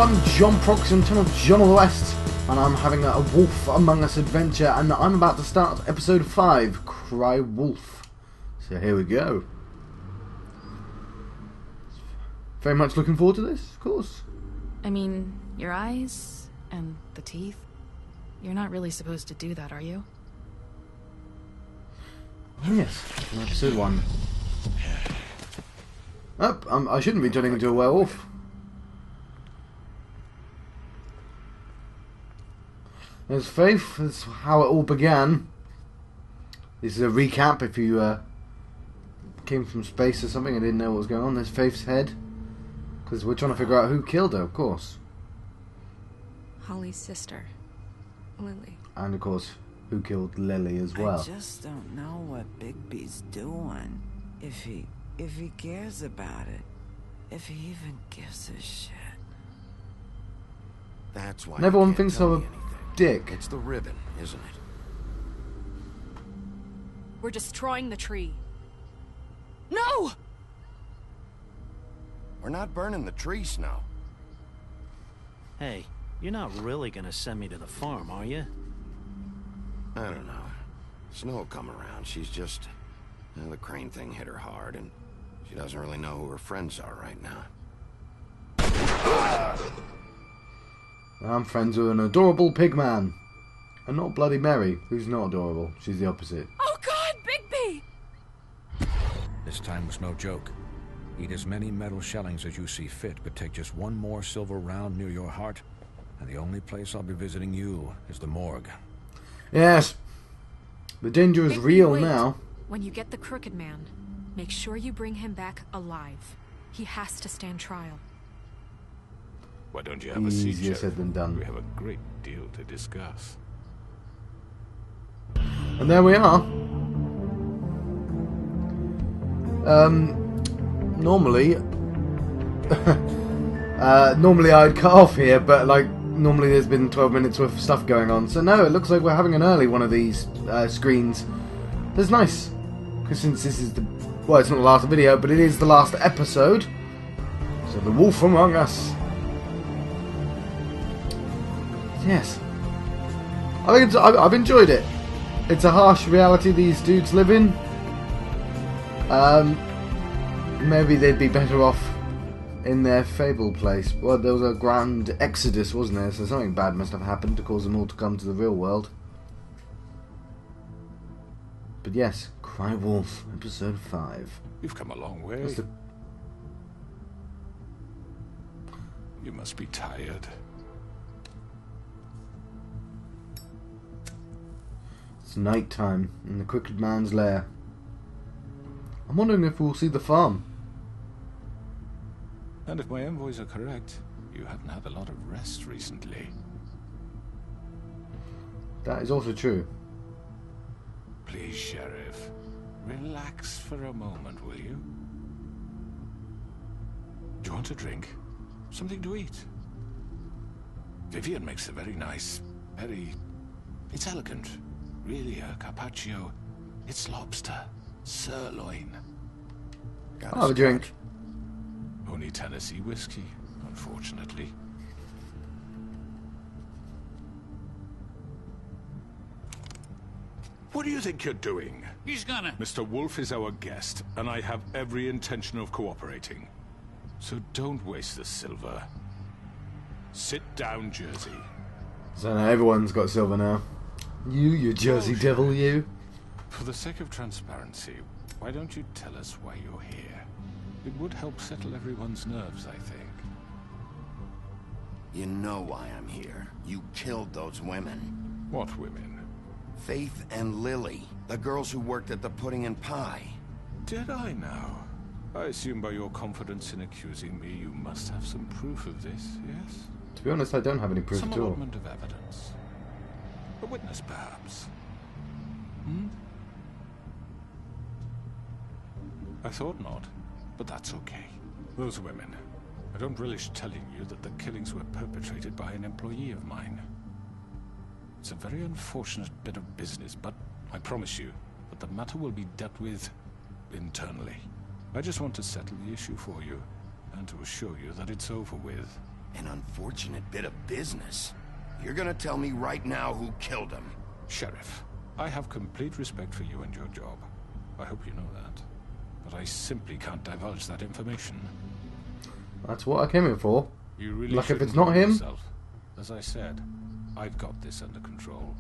I'm John Proxon, Tunnel John of the West, and I'm having a Wolf Among Us adventure, and I'm about to start episode 5, Cry Wolf. So here we go. Very much looking forward to this, of course. I mean, your eyes and the teeth. You're not really supposed to do that, are you? Yes, in episode 1. Oh, I shouldn't be turning into a werewolf. There's Faith, that's how it all began. This is a recap if you came from space or something and didn't know what was going on. There's Faith's head. Because we're trying to figure out who killed her, of course. Holly's sister, Lily. And of course, who killed Lily as well. I just don't know what Bigby's doing. If he cares about it. If he even gives a shit. That's why And everyone you can't thinks tell I'm a me anything. dick. It's the ribbon, isn't it? We're destroying the tree. No! We're not burning the tree, Snow. Hey, you're not really gonna send me to the farm, are you? I don't know. Snow will come around. She's just... the crane thing hit her hard, and she doesn't really know who her friends are right now. I'm friends with an adorable pig man. And not Bloody Mary, who's not adorable. She's the opposite. Oh God, Bigby! This time was no joke. Eat as many metal shellings as you see fit, but take just one more silver round near your heart, and the only place I'll be visiting you is the morgue. Yes. The danger is Bigby, real wait. now. When you get the Crooked Man, make sure you bring him back alive. He has to stand trial. Why don't you have a seat, Easier said than done. We have a great deal to discuss. And there we are. Normally... normally I'd cut off here, but like, normally there's been 12 minutes worth of stuff going on. So no, it looks like we're having an early one of these screens. That's nice. Because since this is the... well, it's not the last video, but it is the last episode. So the Wolf Among Us. Yes. I think I've enjoyed it. It's a harsh reality these dudes live in. Maybe they'd be better off in their fable place. Well, there was a grand exodus, wasn't there? So something bad must have happened to cause them all to come to the real world. But yes, Cry Wolf, episode 5. You've come a long way. You must be tired. It's night time in the Crooked Man's lair. I'm wondering if we'll see the farm. And if my envoys are correct, you haven't had a lot of rest recently. That is also true. Please, Sheriff, relax for a moment, will you? Do you want a drink? Something to eat? Vivian makes a very nice, it's elegant. Really a carpaccio. It's lobster. Sirloin. I'll have a drink. Only Tennessee whiskey, unfortunately. What do you think you're doing? He's gonna... Mr. Wolf is our guest, and I have every intention of cooperating. So don't waste the silver. Sit down, Jersey. So now everyone's got silver now. You Jersey devil, you. For the sake of transparency, why don't you tell us why you're here? It would help settle everyone's nerves, I think. You know why I'm here. You killed those women. What women? Faith and Lily, the girls who worked at the Pudding and Pie. Did I now? I assume by your confidence in accusing me, you must have some proof of this, yes? To be honest, I don't have any proof Some at all. allotment of evidence. A witness, perhaps? Hmm? I thought not, but that's okay. Those women. I don't relish telling you that the killings were perpetrated by an employee of mine. It's a very unfortunate bit of business, but I promise you that the matter will be dealt with internally. I just want to settle the issue for you, and to assure you that it's over with. An unfortunate bit of business. You're gonna tell me right now who killed him. Sheriff, I have complete respect for you and your job. I hope you know that. But I simply can't divulge that information. That's what I came here for. You really Like, if shouldn't it's not blame him? yourself. As I said, I've got this under control.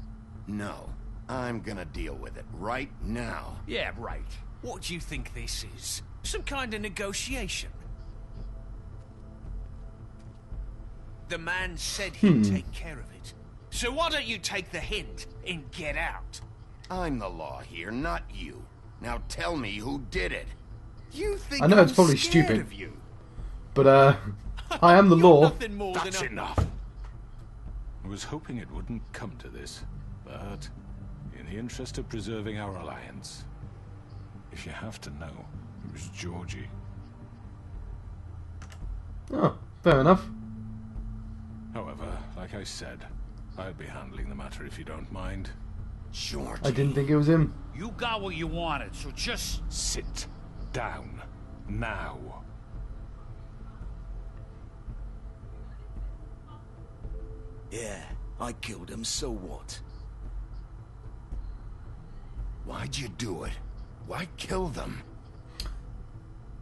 No, I'm gonna deal with it right now. Yeah, right. What do you think this is? Some kind of negotiation? The man said he'd take care of it. So why don't you take the hint and get out? I'm the law here, not you. Now tell me who did it. You think I know it's I'm probably scared stupid. of you? But, I am the You're law. nothing more That's than a... enough. I was hoping it wouldn't come to this, but in the interest of preserving our alliance, if you have to know, it was Georgie. Oh, fair enough. However, like I said, I'll be handling the matter if you don't mind. Georgie. I didn't think it was him. You got what you wanted, so just... Sit down. Now. Yeah, I killed him, so what? Why'd you do it? Why kill them?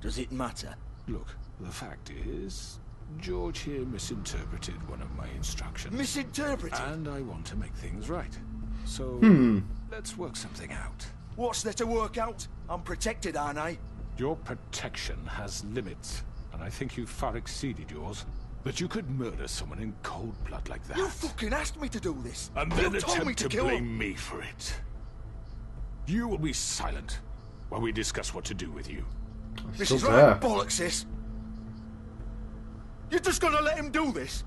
Does it matter? Look, the fact is, George here misinterpreted one of my instructions. Misinterpreted? And I want to make things right. So, let's work something out. What's there to work out? I'm protected, aren't I? Your protection has limits, and I think you've far exceeded yours. But you could murder someone in cold blood like that. You fucking asked me to do this! And You then told me attempt to to kill blame him! me for it. You will be silent while we discuss what to do with you. This Still is there. right bollocks, this! You're just gonna let him do this?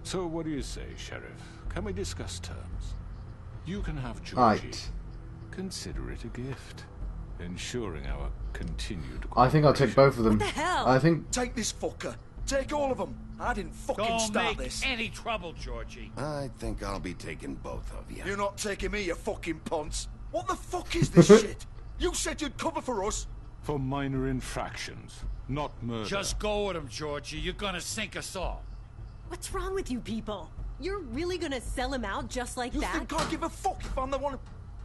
So what do you say, Sheriff? Can we discuss terms? You can have Georgie. Right. Consider it a gift, ensuring our continued I think I'll take both of them. What the hell? I think Take this fucker. Take all of them. I didn't fucking start this. any trouble, Georgie. I think I'll be taking both of you. You're not taking me, you fucking ponce. What the fuck is this shit? You said you'd cover for us. For minor infractions, not murder. Just go with him, Georgie. You're gonna sink us all. What's wrong with you people? You're really gonna sell him out just like You that? think I give a fuck if I'm the one?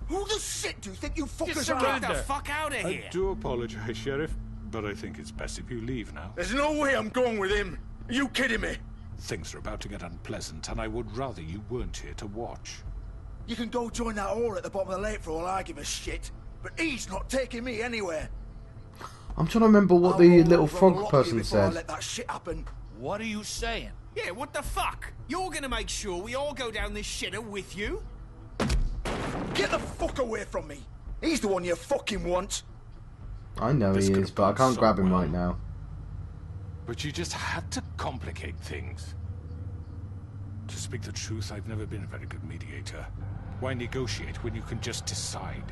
Who the shit do you think you fuckers surrender. are? Get the fuck out of I do apologize, Sheriff, but I think it's best if you leave now. There's no way I'm going with him. Are you kidding me? Things are about to get unpleasant, and I would rather you weren't here to watch. You can go join that whore at the bottom of the lake for all I give a shit. But he's not taking me anywhere. I'm trying to remember what the little frog person I said. let that shit happen. What are you saying? Yeah, what the fuck? You're gonna make sure we all go down this shitter with you? Get the fuck away from me! He's the one you fucking want! I know This he could is, have but I gone can't so grab him well. right now. But you just had to complicate things. To speak the truth, I've never been a very good mediator. Why negotiate when you can just decide?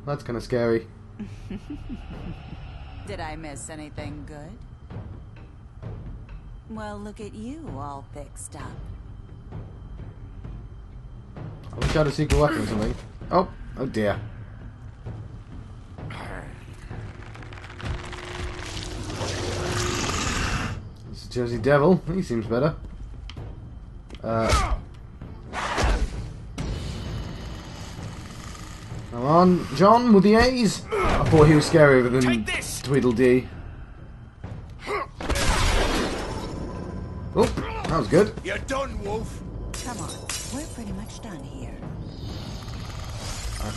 That's kind of scary. Did I miss anything good? Well, look at you all fixed up. I wish I had a secret weapon or something. Oh, oh dear. It's a Jersey Devil. He seems better. Come on, John, with the A's. I thought he was scarier than Tweedledee. Oh, that was good. You're done, Wolf! Come on, we're pretty much done here.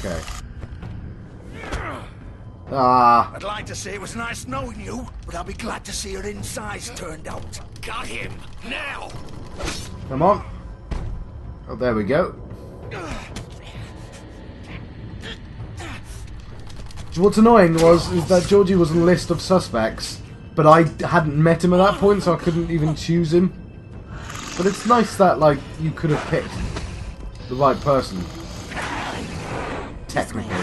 Okay. Ah. I'd like to say it was nice knowing you, but I'll be glad to see your insides turned out. Got him! Now! Come on. Oh, there we go. What's annoying is that Georgie was on the list of suspects, but I hadn't met him at that point, so I couldn't even choose him. But it's nice that, like, you could have picked the right person. Technically.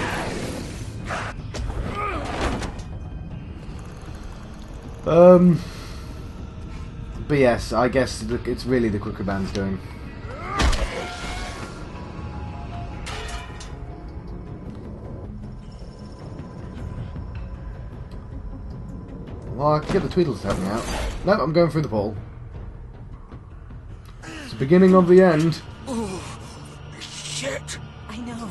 But yes, I guess it's really the Crooked Man's doing. Well, I could get the Tweedles to help me out. No, I'm going through the ball. It's the beginning of the end. Ooh, shit! I know.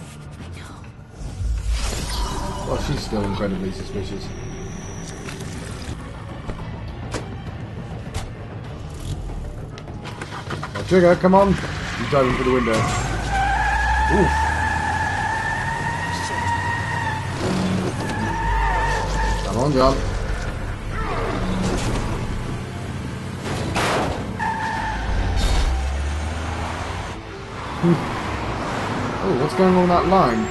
Well, she's still incredibly suspicious. Now, Trigger, come on! He's diving through the window. Oof. Come on, John. Oh, what's going on that line?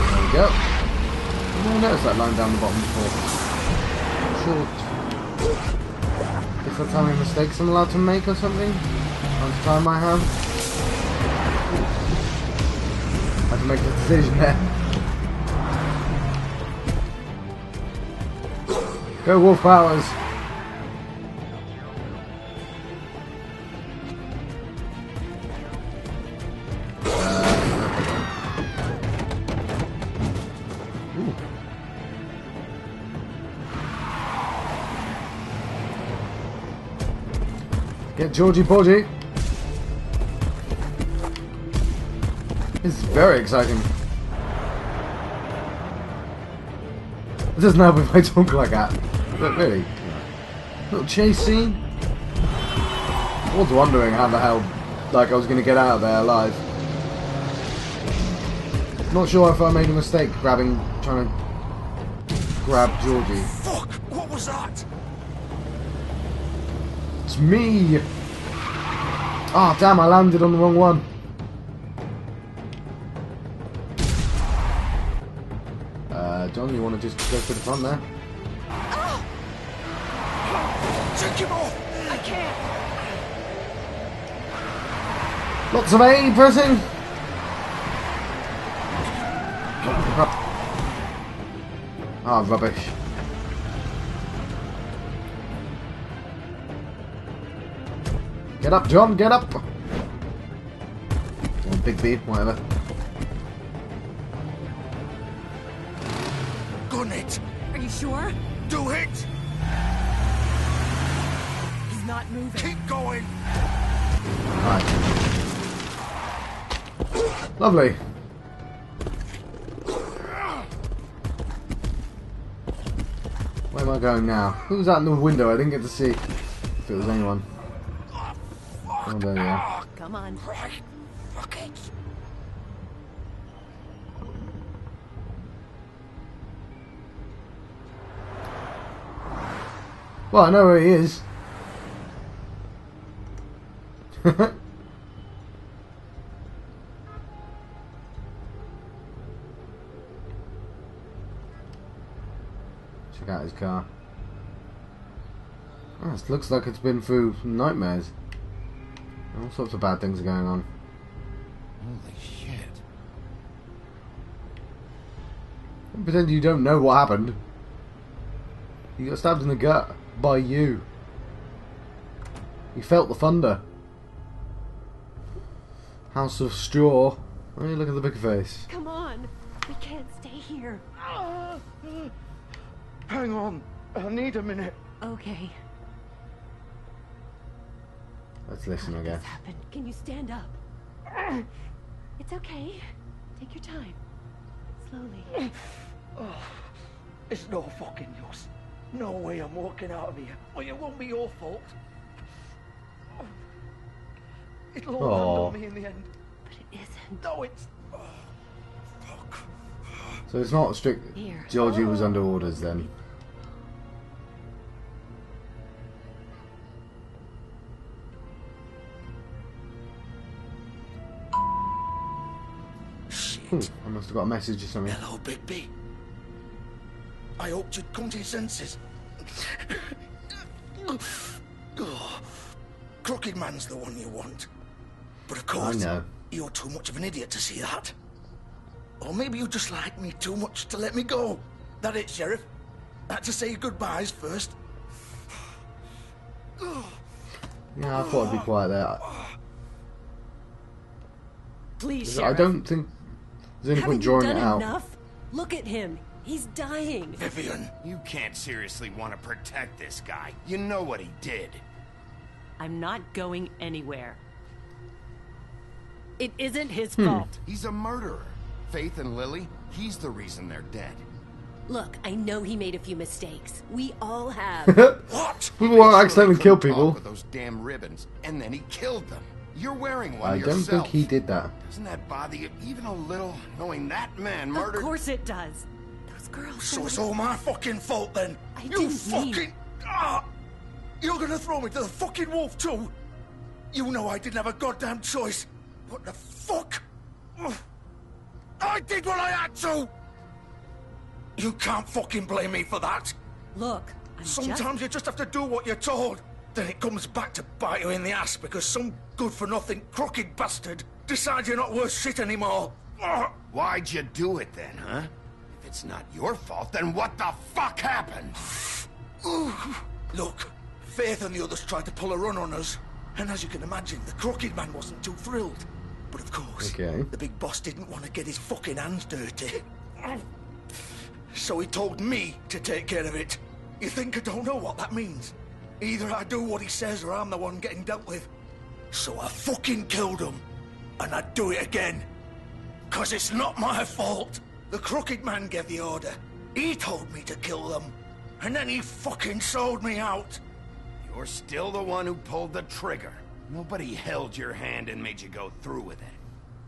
There we go. I never noticed that line down the bottom before. Short. Guess that's how many mistakes I'm allowed to make or something? How much time I have? I have to make a decision there. Go Wolf Powers! Get Georgie Porgy. This is very exciting. It doesn't help if I talk like that. But really. Little chase scene. I was wondering how the hell I was going to get out of there alive. Not sure if I made a mistake trying to grab Georgie. Fuck! What was that? It's me! Ah, damn, I landed on the wrong one. John, you want to just go to the front there? Take him off! I can't. Lots of A pressing! Ah, rubbish. Get up, John, get up! Or Big B, whatever. Gun it! Are you sure? Do it! He's not moving. Keep going! Right. Lovely. Where am I going now? Who's out in the window? I didn't get to see if it was anyone. Oh, there you are. Come on. Right. Fuck it. Well, I know where he is. Check out his car. Oh, it looks like it's been through nightmares. All sorts of bad things are going on. Holy shit. Don't pretend you don't know what happened. You got stabbed in the gut by you. You felt the thunder. House of Straw. Oh, you look at the big face. Come on. We can't stay here. Hang on. I need a minute. Okay. Let's listen, I guess. What's happened? Can you stand up? It's okay. Take your time. Slowly. Oh, it's no fucking use. No way I'm walking out of here. Well, it won't be your fault. It'll all land on me in the end. But it isn't. No, it's... Oh, fuck. So it's not strict. Here. Georgie was under orders then. Ooh, I must have got a message or something. Hello, Bigby. I hoped you'd come to your senses. Oh, Crooked Man's the one you want. But of course, I know. You're too much of an idiot to see that. Or maybe you just like me too much to let me go. That it, Sheriff? I had to say your goodbyes first. Yeah, I thought I'd be quiet there. Please, I Sheriff. don't think There's any Haven't point you drawing done it out. enough? Look at him. He's dying. Vivian, You can't seriously want to protect this guy. You know what he did. I'm not going anywhere. It isn't his fault. He's a murderer. Faith and Lily, he's the reason they're dead. Look, I know he made a few mistakes. We all have. what? People won't accidentally kill Couldn't talk people. with those damn ribbons, and then he killed them. You're wearing one I don't yourself. think he did that. Doesn't that bother you even a little, knowing that man murdered? Of course it does. Those girls. So it's all my fucking fault then? I You didn't fucking... mean- Ah! You're gonna throw me to the fucking wolf too? You know I didn't have a goddamn choice. What the fuck? Ugh. I did what I had to! You can't fucking blame me for that. Look, Sometimes you just have to do what you're told. Then it comes back to bite you in the ass because some good-for-nothing crooked bastard decides you're not worth shit anymore. Ugh. Why'd you do it then, huh? If it's not your fault, then what the fuck happened? Look, Faith and the others tried to pull a run on us. And as you can imagine, the crooked man wasn't too thrilled. But of course, Okay. the big boss didn't want to get his fucking hands dirty. So he told me to take care of it. You think I don't know what that means? Either I do what he says or I'm the one getting dealt with. So I fucking killed him. And I'd do it again. 'Cause it's not my fault. The crooked man gave the order. He told me to kill them. And then he fucking sold me out. You're still the one who pulled the trigger. Nobody held your hand and made you go through with it.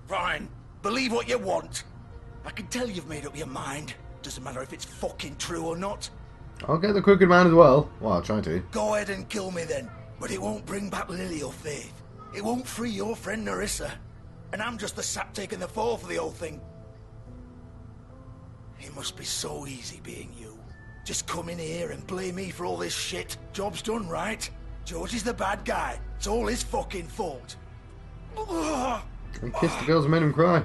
Fine. Believe what you want. I can tell you've made up your mind. Doesn't matter if it's fucking true or not. I'll get the crooked man as well. Well, I'll try to. Go ahead and kill me then. But it won't bring back Lily or Faith. It won't free your friend Nerissa. And I'm just the sap taking the fall for the whole thing. It must be so easy being you. Just come in here and blame me for all this shit. Job's done, right? George is the bad guy. It's all his fucking fault. And kiss the girls and made him cry.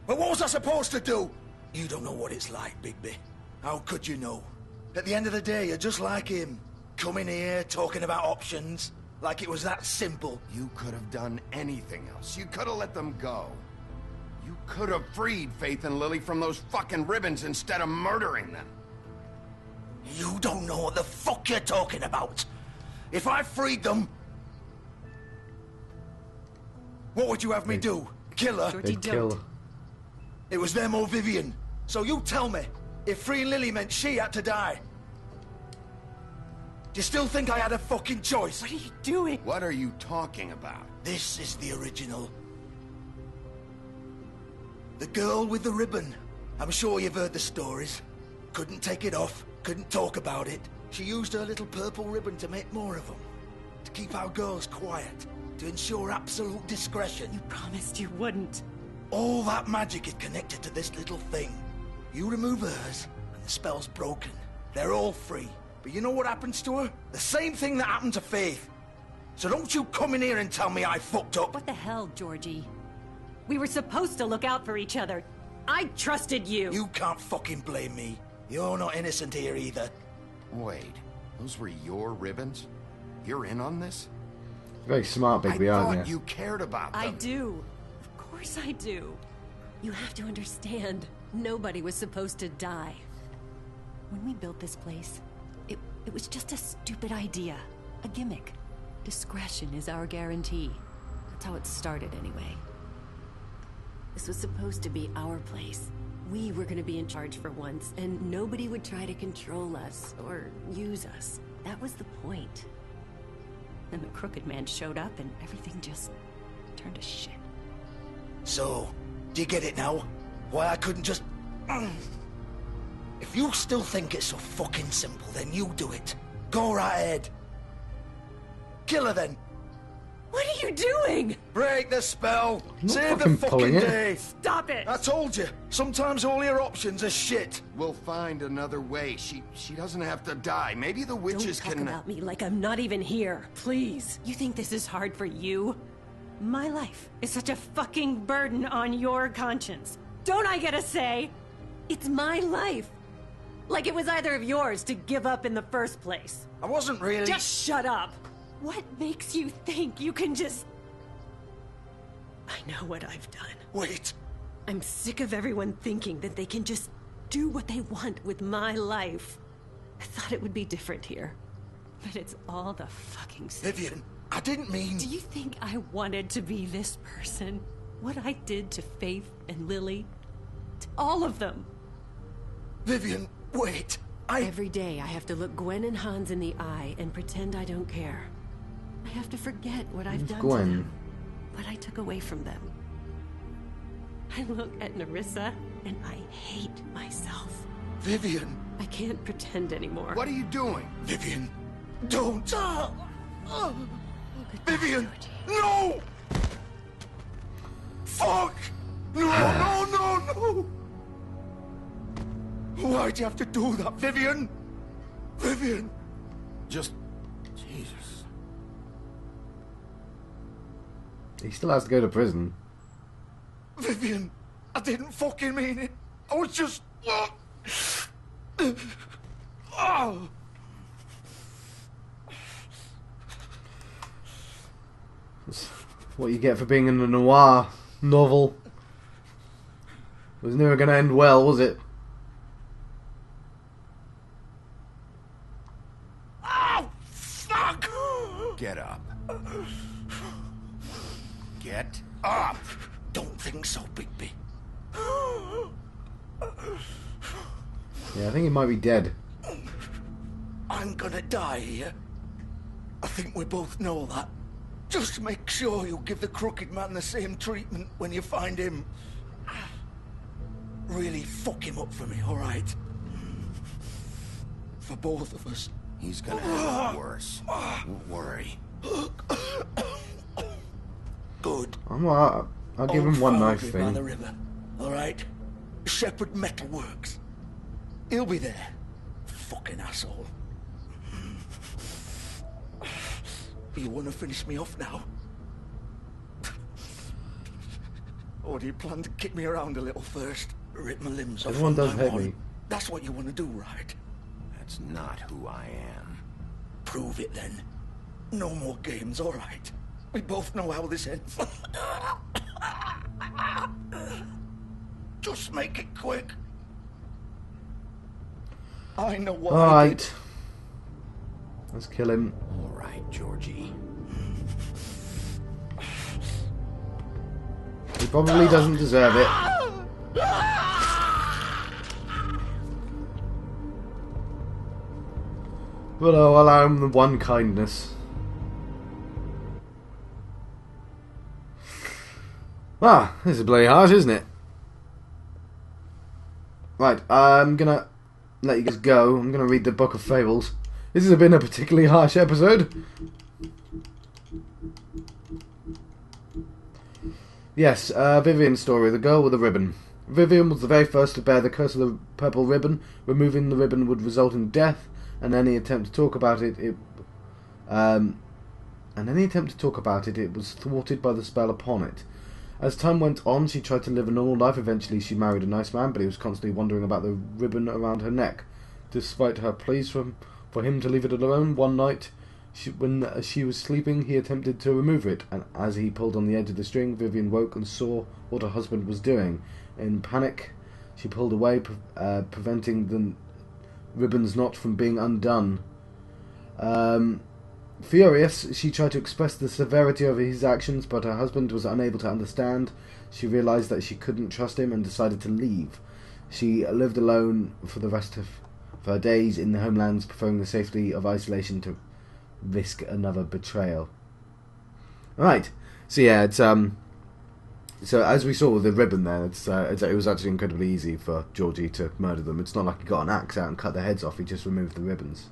But what was I supposed to do? You don't know what it's like, Bigby. How could you know? At the end of the day, you're just like him. Coming here, talking about options. Like it was that simple. You could have done anything else. You could have let them go. You could have freed Faith and Lily from those fucking ribbons instead of murdering them. You don't know what the fuck you're talking about. If I freed them... What would you have me do? Kill her? They'd kill her. It was them or Vivian. So you tell me, if freeing Lily meant she had to die. Do you still think I had a fucking choice? What are you doing? What are you talking about? This is the original. The girl with the ribbon. I'm sure you've heard the stories. Couldn't take it off, couldn't talk about it. She used her little purple ribbon to make more of them. To keep our girls quiet. To ensure absolute discretion. You promised you wouldn't. All that magic is connected to this little thing. You remove hers, and the spell's broken. They're all free. But you know what happens to her? The same thing that happened to Faith. So don't you come in here and tell me I fucked up. What the hell, Georgie? We were supposed to look out for each other. I trusted you. You can't fucking blame me. You're not innocent here either. Wait, those were your ribbons? You're in on this? Very smart, Bigby, I aren't thought you? you cared about them. I do. Of course I do. You have to understand, nobody was supposed to die. When we built this place, it was just a stupid idea. A gimmick. Discretion is our guarantee. That's how it started anyway. This was supposed to be our place. We were gonna be in charge for once, and nobody would try to control us or use us. That was the point. Then the crooked man showed up and everything just turned to shit. So, do you get it now? Why I couldn't just... If you still think it's so fucking simple, then you do it. Go right ahead. Kill her then. What are you doing? Break the spell. not Save the fucking fucking pulling it. day. Stop it! I told you. Sometimes all your options are shit. We'll find another way. She doesn't have to die. Maybe the witches Don't talk can... about me like I'm not even here, please. You think this is hard for you? My life is such a fucking burden on your conscience. Don't I get a say? It's my life. Like it was either of yours to give up in the first place. I wasn't really... Just shut up. What makes you think you can just... I know what I've done. Wait. I'm sick of everyone thinking that they can just do what they want with my life. I thought it would be different here. But it's all the fucking same. Vivian, I didn't mean... Do you think I wanted to be this person? What I did to Faith and Lily? To all of them? Vivian, wait. Every day I have to look Gwen and Hans in the eye and pretend I don't care. I have to forget what I've done to them. What I took away from them. I look at Nerissa and I hate myself. Vivian. I can't pretend anymore. What are you doing? Vivian, don't. Vivian, no! Fuck! No! Why'd you have to do that, Vivian? Vivian! Just... Jesus. He still has to go to prison. Vivian, I didn't fucking mean it. I was just... Oh. That's what you get for being in a noir novel. It was never going to end well, was it? Oh, fuck! Get up. Get up! Don't think so, Bigby. Yeah, I think he might be dead. I'm gonna die here. I think we both know that. Just make sure you give the crooked man the same treatment when you find him. Really fuck him up for me, alright? For both of us. He's gonna have it worse. Don't worry. Good. I'll give him one knife By thing. the river, alright? Shepherd Metalworks. He'll be there. Fucking asshole. You want to finish me off now? Or do you plan to kick me around a little first? Rip my limbs off. Everyone does one by hate one? me. That's what you want to do, right? That's not who I am. Prove it then. No more games, alright? We both know how this ends. Just make it quick. I know what I did. Alright. Let's kill him. Alright, Georgie. He probably doesn't deserve it. But I'll allow him the one kindness. Ah, this is bloody harsh, isn't it? Right, I'm gonna let you guys go. I'm gonna read the Book of Fables. This has been a particularly harsh episode. Yes, Vivian's story, the girl with the ribbon. Vivian was the very first to bear the curse of the purple ribbon. Removing the ribbon would result in death, and any attempt to talk about it, it was thwarted by the spell upon it. As time went on, she tried to live a normal life. Eventually, she married a nice man, but he was constantly wondering about the ribbon around her neck. Despite her pleas for him to leave it alone, one night, when she was sleeping, he attempted to remove it, and as he pulled on the edge of the string, Vivian woke and saw what her husband was doing. In panic, she pulled away, preventing the ribbon's knot from being undone. Furious, she tried to express the severity of his actions, but her husband was unable to understand. She realized that she couldn't trust him and decided to leave. She lived alone for the rest of her days in the homelands, preferring the safety of isolation to risk another betrayal. Right, so yeah, it's so as we saw with the ribbon there, it was actually incredibly easy for Georgie to murder them. It's not like he got an axe out and cut their heads off. He just removed the ribbons.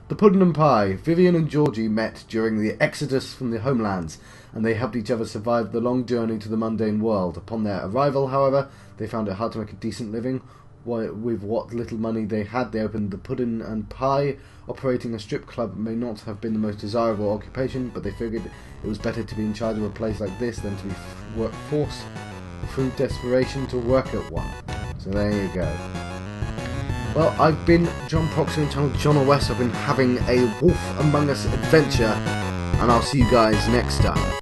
The Puddin' and Pie. Vivian and Georgie met during the exodus from the homelands, and they helped each other survive the long journey to the mundane world. Upon their arrival, however, they found it hard to make a decent living. With what little money they had, they opened the Puddin' and Pie. Operating a strip club may not have been the most desirable occupation, but they figured it was better to be in charge of a place like this than to be forced through desperation to work at one. So there you go. Well, I've been John Proxy and channel John West. I've been having a Wolf Among Us adventure, and I'll see you guys next time.